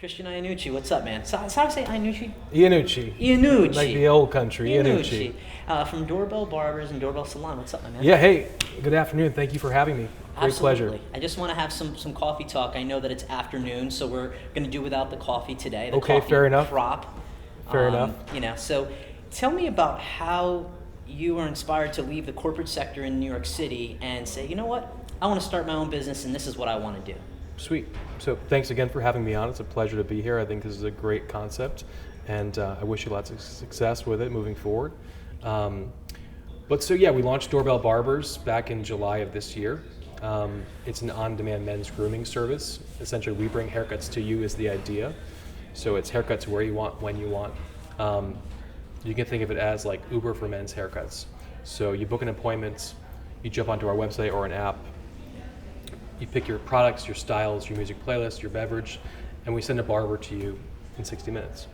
Christian Iannucci, what's up, man? So, how do I say Iannucci? Iannucci. Iannucci. Like the old country, Iannucci. From Doorbell Barbers and Doorbell Salon. What's up, my man? Yeah, hey, good afternoon. Thank you for having me. Great Absolutely. pleasure. I just want to have some coffee talk. I know that it's afternoon, so we're going to do without the coffee today. The Okay, coffee fair enough. Prop. Fair enough. So tell me about how you were inspired to leave the corporate sector in New York City and say, you know what, I want to start my own business and this is what I want to do. Sweet. So thanks again for having me on. It's a pleasure to be here. I think this is a great concept, and I wish you lots of success with it moving forward. We launched Doorbell Barbers back in July of this year. It's an on-demand men's grooming service. Essentially, we bring haircuts to you is the idea. So it's haircuts where you want, when you want. You can think of it as like Uber for men's haircuts. So you book an appointment, you jump onto our website or an app, you pick your products, your styles, your music playlist, your beverage, and we send a barber to you in 60 minutes.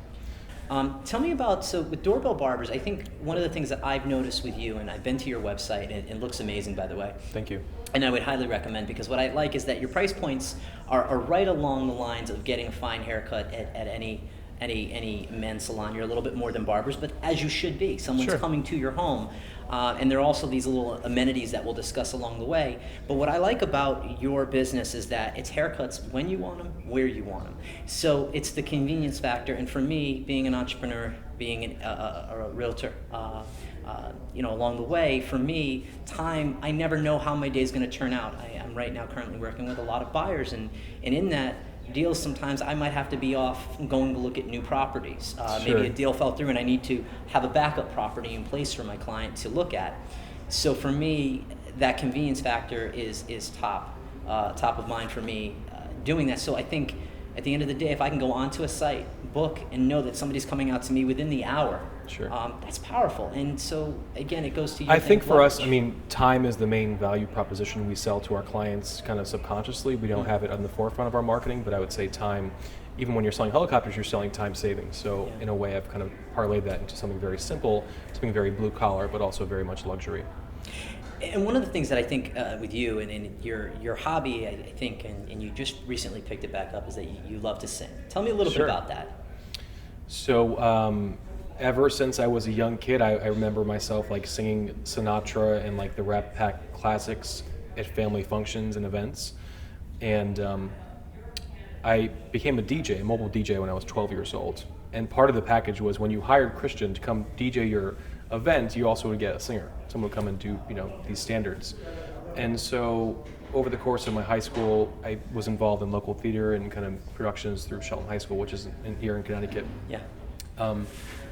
Tell me about, so with Doorbell Barbers, I think one of the things that I've noticed with you, and I've been to your website, and it looks amazing, by the way. Thank you. And I would highly recommend, because what I like is that your price points are right along the lines of getting a fine haircut at any men's salon. You're a little bit more than barbers, but as you should be. Someone's Sure. coming to your home. And there are also these little amenities that we'll discuss along the way. But what I like about your business is that it's haircuts when you want them, where you want them. So it's the convenience factor. And for me, being an entrepreneur, being a realtor, along the way, for me, time, I never know how my day is going to turn out. I'm right now currently working with a lot of buyers, and in that, deals sometimes I might have to be off going to look at new properties. Sure. Maybe a deal fell through and I need to have a backup property in place for my client to look at. So for me, that convenience factor is top of mind for me doing that. So I think at the end of the day, if I can go onto a site, book, and know that somebody's coming out to me within the hour, Sure. That's powerful. And so again, it goes to you. I think for us, time is the main value proposition we sell to our clients kind of subconsciously. We don't have it on the forefront of our marketing, but I would say time, even when you're selling helicopters, you're selling time savings. So in a way, I've kind of parlayed that into something very simple, something very blue collar, but also very much luxury. And one of the things that I think with you and your hobby, I think, and you just recently picked it back up, is that you love to sing. Tell me a little bit about that. So ever since I was a young kid, I remember myself like singing Sinatra and like the Rat Pack classics at family functions and events. And I became a DJ, a mobile DJ, when I was 12 years old. And part of the package was when you hired Christian to come DJ your event, you also would get a singer. Someone would come and do, these standards. And so over the course of my high school, I was involved in local theater and kind of productions through Shelton High School, which is here in Connecticut. Yeah.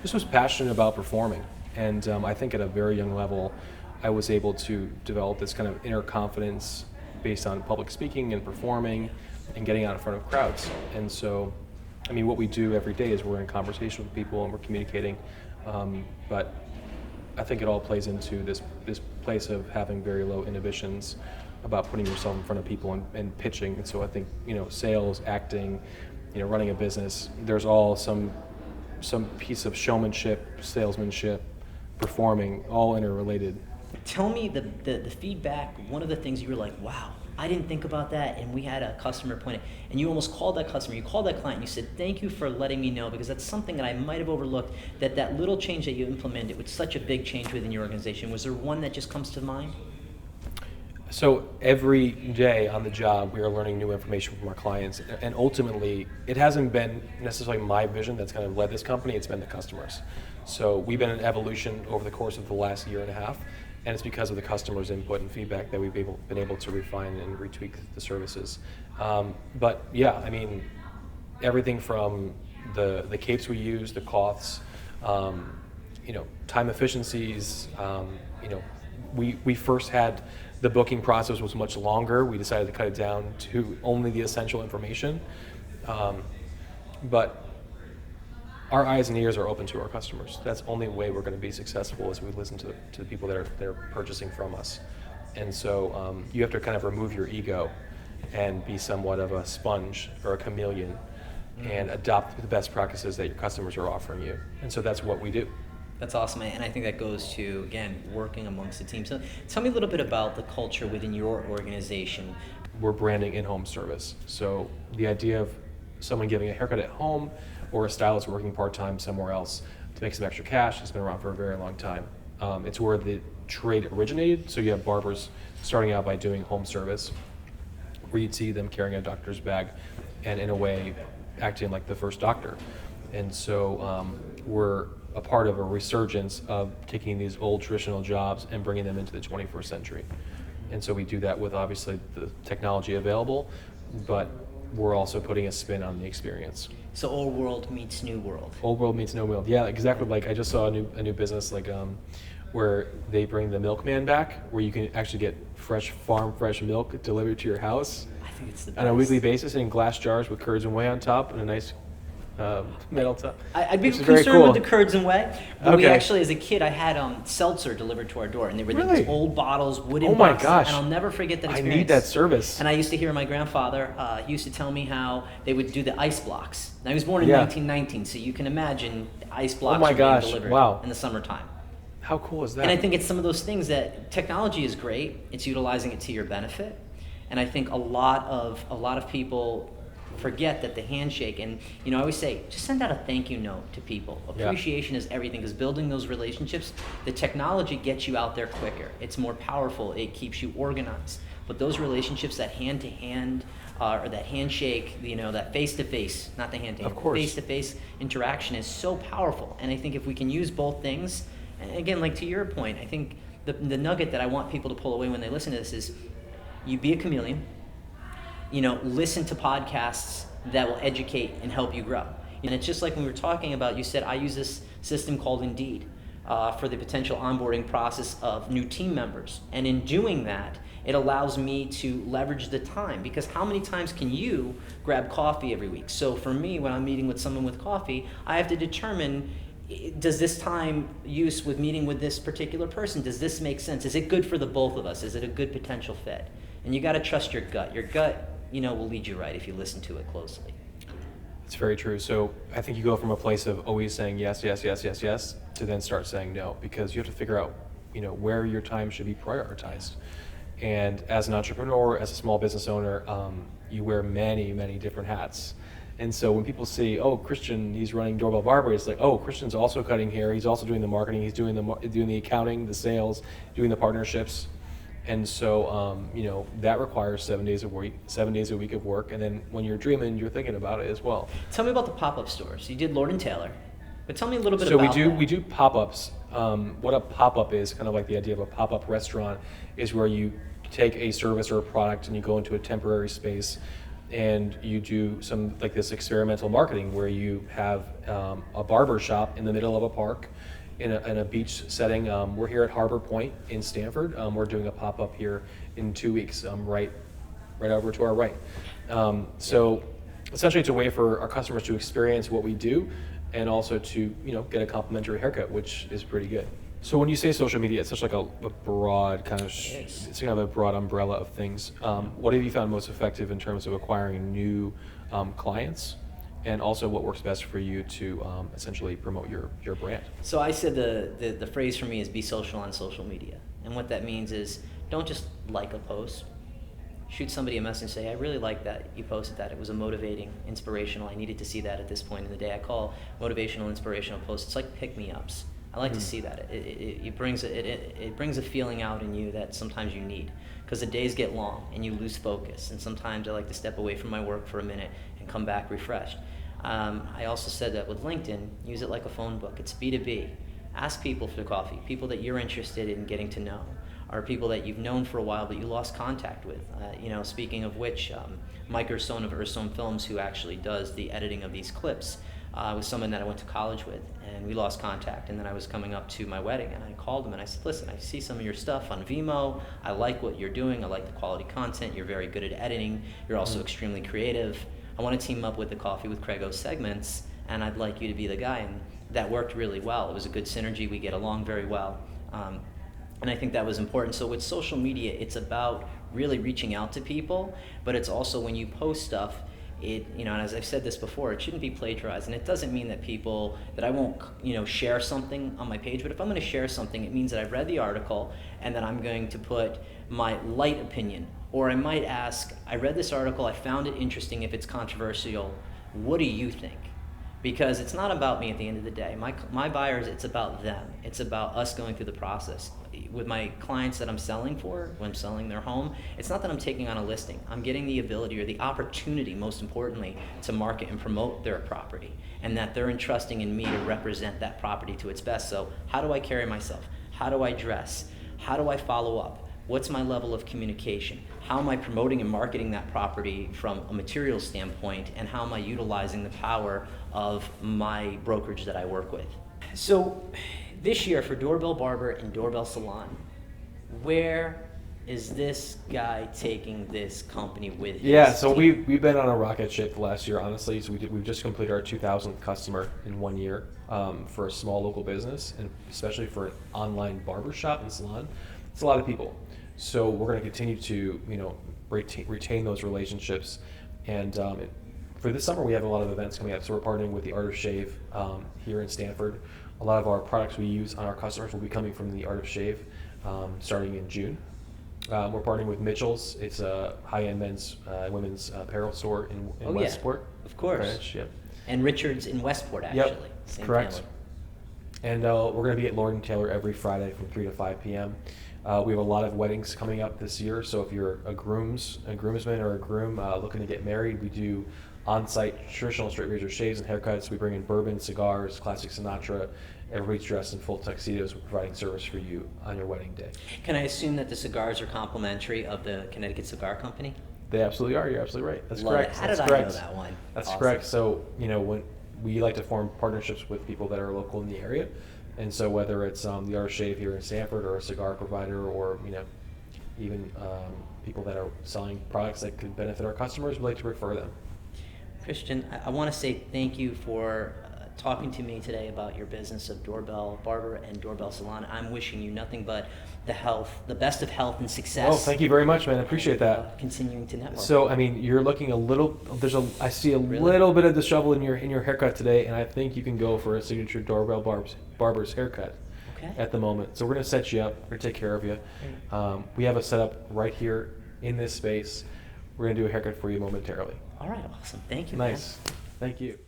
Just was passionate about performing, and I think at a very young level, I was able to develop this kind of inner confidence based on public speaking and performing and getting out in front of crowds. And so, what we do every day is we're in conversation with people and we're communicating, but I think it all plays into this place of having very low inhibitions about putting yourself in front of people and pitching. And so I think, sales, acting, running a business, there's all some piece of showmanship, salesmanship, performing, all interrelated. Tell me the feedback. One of the things you were like, wow, I didn't think about that, and we had a customer point it, and you almost called that customer, you called that client, and you said, thank you for letting me know, because that's something that I might have overlooked, that little change that you implemented was such a big change within your organization. Was there one that just comes to mind? So every day on the job, we are learning new information from our clients, and ultimately, it hasn't been necessarily my vision that's kind of led this company, it's been the customers. So we've been in evolution over the course of the last year and a half, and it's because of the customers' input and feedback that we've been able to refine and retweak the services. Everything from the capes we use, the cloths, time efficiencies. We first had the booking process was much longer. We decided to cut it down to only the essential information. But our eyes and ears are open to our customers. That's the only way we're going to be successful, is we listen to the people that are purchasing from us. And so you have to kind of remove your ego and be somewhat of a sponge or a chameleon and adopt the best practices that your customers are offering you. And so that's what we do. That's awesome, and I think that goes to, again, working amongst the team. So tell me a little bit about the culture within your organization. We're branding in-home service. So the idea of someone getting a haircut at home or a stylist working part-time somewhere else to make some extra cash. It's been around for a very long time. It's where the trade originated. So you have barbers starting out by doing home service, where you'd see them carrying a doctor's bag and in a way acting like the first doctor. And so we're a part of a resurgence of taking these old traditional jobs and bringing them into the 21st century. And so we do that with obviously the technology available, but we're also putting a spin on the experience. So old world meets new world. Old world meets new world. Yeah, exactly. Like I just saw a new business where they bring the milkman back, where you can actually get fresh milk delivered to your house. I think it's the best. On a weekly basis in glass jars with curds and whey on top and a nice metal top. I'd be Which is very concerned cool. with the curds and whey, but we Okay. actually, as a kid, I had seltzer delivered to our door, and they were Really? these old bottles, wooden Oh my boxes, gosh. and I'll never forget that I experience. need that service. And I used to hear my grandfather, he used to tell me how they would do the ice blocks. Now, he was born in Yeah. 1919, so you can imagine the ice blocks my were gosh, being delivered wow. in the summertime. How cool is that? And I think it's some of those things that technology is great. It's utilizing it to your benefit. And I think a lot of people forget that the handshake, and I always say, just send out a thank you note to people. Appreciation is everything, because building those relationships, the technology gets you out there quicker. It's more powerful. It keeps you organized. But those relationships, that hand-to-hand, or that handshake, that face-to-face, not the hand-to-hand, Of course. face-to-face interaction is so powerful. And I think if we can use both things, and again, like to your point, I think the nugget that I want people to pull away when they listen to this is, you be a chameleon, listen to podcasts that will educate and help you grow. And it's just like when we were talking about, you said, I use this system called Indeed for the potential onboarding process of new team members. And in doing that, it allows me to leverage the time, because how many times can you grab coffee every week? So for me, when I'm meeting with someone with coffee, I have to determine, does this time use with meeting with this particular person, does this make sense? Is it good for the both of us? Is it a good potential fit? And you got to trust your gut. Your gut, will lead you right if you listen to it closely. It's very true. So I think you go from a place of always saying yes, yes, yes, yes, yes, to then start saying no, because you have to figure out, where your time should be prioritized. And as an entrepreneur, as a small business owner, you wear many, many different hats. And so when people see, oh, Christian, he's running Doorbell Barber, it's like, oh, Christian's also cutting hair, he's also doing the marketing, he's doing the accounting, the sales, doing the partnerships. And so, that requires 7 days a week of work. And then when you're dreaming, you're thinking about it as well. Tell me about the pop-up stores. You did Lord & Taylor, but tell me a little bit So about that. we do pop-ups. What a pop-up is, kind of like the idea of a pop-up restaurant, is where you take a service or a product and you go into a temporary space and you do some like this experimental marketing where you have a barber shop in the middle of a park in a beach setting. We're here at Harbor Point in Stanford. We're doing a pop-up here in 2 weeks, right over to our right. So essentially it's a way for our customers to experience what we do and also to get a complimentary haircut, which is pretty good. So when you say social media, it's such like a broad kind of, it's kind of a broad umbrella of things. What have you found most effective in terms of acquiring new clients? And also what works best for you to essentially promote your brand? So I said the phrase for me is be social on social media. And what that means is, don't just like a post. Shoot somebody a message and say, I really like that you posted that. It was a motivating, inspirational. I needed to see that at this point in the day. I call motivational, inspirational posts, it's like pick-me-ups. I like to see that. It brings a feeling out in you that sometimes you need, because the days get long and you lose focus. And sometimes I like to step away from my work for a minute and come back refreshed. I also said that with LinkedIn, use it like a phone book. It's B2B. Ask people for coffee, people that you're interested in getting to know, or people that you've known for a while but you lost contact with. Speaking of which, Mike Ursone of Ursone Films, who actually does the editing of these clips, was someone that I went to college with, and we lost contact. And then I was coming up to my wedding, and I called him and I said, listen, I see some of your stuff on Vimeo. I like what you're doing. I like the quality content. You're very good at editing. You're also extremely creative. I want to team up with the Coffee with CraigO segments, and I'd like you to be the guy. And that worked really well. It was a good synergy. We get along very well. And I think that was important. So with social media, it's about really reaching out to people, but it's also when you post stuff, and as I've said this before, it shouldn't be plagiarized. And it doesn't mean that I won't, share something on my page. But if I'm going to share something, it means that I've read the article and that I'm going to put my light opinion. Or I might ask, I read this article, I found it interesting if it's controversial. what do you think? Because it's not about me at the end of the day. My buyers, it's about them. It's about us going through the process. With my clients that I'm selling for, when I'm selling their home, it's not that I'm taking on a listing. I'm getting the ability or the opportunity, most importantly, to market and promote their property, and that they're entrusting in me to represent that property to its best. So how do I carry myself? How do I dress? How do I follow up? What's my level of communication? How am I promoting and marketing that property from a material standpoint? And how am I utilizing the power of my brokerage that I work with? So this year for Doorbell Barber and Doorbell Salon, where is this guy taking this company with his Yeah, so team? we've been on a rocket ship last year, honestly. So we've just completed our 2,000th customer in 1 year for a small local business, and especially for an online barber shop and salon. It's a lot of people. So we're going to continue to, retain those relationships. And for this summer, we have a lot of events coming up. So we're partnering with the Art of Shave here in Stanford. A lot of our products we use on our customers will be coming from the Art of Shave starting in June. We're partnering with Mitchell's. It's a high-end men's and women's apparel store in Westport. Yeah, of course. Greenwich, yep. And Richard's in Westport, actually. Yep, Same correct. family. And we're going to be at Lord & Taylor every Friday from 3 to 5 p.m. We have a lot of weddings coming up this year, so if you're a groomsman or a groom looking to get married, we do on-site traditional straight razor shaves and haircuts. We bring in bourbon, cigars, classic Sinatra. Everybody's dressed in full tuxedos. We're providing service for you on your wedding day. Can I assume that the cigars are complimentary of the Connecticut Cigar Company? They absolutely are. You're absolutely right. That's Love correct. it. How That's did correct. I know that one? That's Awesome. correct. So, when we like to form partnerships with people that are local in the area. And so whether it's the Art of Shave here in Stanford or a cigar provider or, even people that are selling products that could benefit our customers, we like to refer them. Christian, I want to say thank you for talking to me today about your business of Doorbell Barber and Doorbell Salon. I'm wishing you nothing but the best of health and success. Oh, thank you very much, man. I appreciate that. Continuing to network. So, you're looking a little. I see a little bit of disheveled in your haircut today, and I think you can go for a signature Doorbell Barber's haircut. Okay. At the moment. So we're going to set you up. We're going to take care of you. We have a setup right here in this space. We're going to do a haircut for you momentarily. All right, awesome. Thank you. Nice. Man. Thank you.